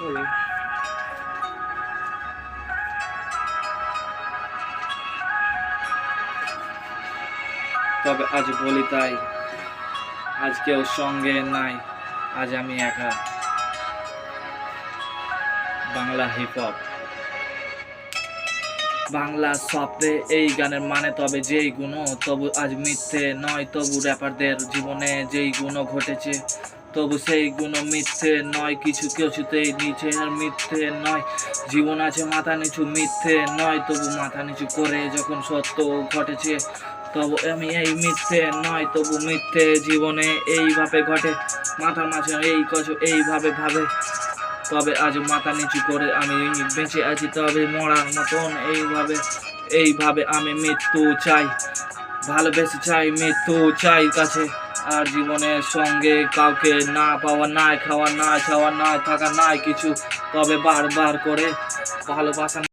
তবে আজ বলি তাই, আজ কেউ সঙ্গে নাই, আজ আমি একা। বাংলা হিপ হপ, বাংলা শব্দে এই গানের মানে তবে যেই গুণ, তবু আজ মিথ্যে নয়, তবু র্যাপারদের জীবনে যেই গুণ ঘটেছে, তবু সেই গুণ মিথ্যে নয়, কিছু কিছুতেই নিচে আর মিথ্যে নয়। জীবন আছে মাথা নিচু, মিথ্যে নয়, তবু মাথা নিচু করে যখন সত্য ঘটেছে, তবু আমি এই মিথ্যে নয়, তবু মিথ্যে জীবনে এইভাবে ঘটে। মাথার মাঝে এই কিছু এইভাবে ভাবে, তবে আজ মাথা নিচু করে আমি বেঁচে আছি, তবে মরার মতন এইভাবে আমি মৃত্যু চাই, ভালোবেসে চাই মৃত্যু চাই কাছে। আর জীবনের সঙ্গে কাউকে না পাওয়া, নাই খাওয়া, নাই ছাওয়া, নাই থাকা, নাই কিছু, তবে বারবার করে ভালোবাসা।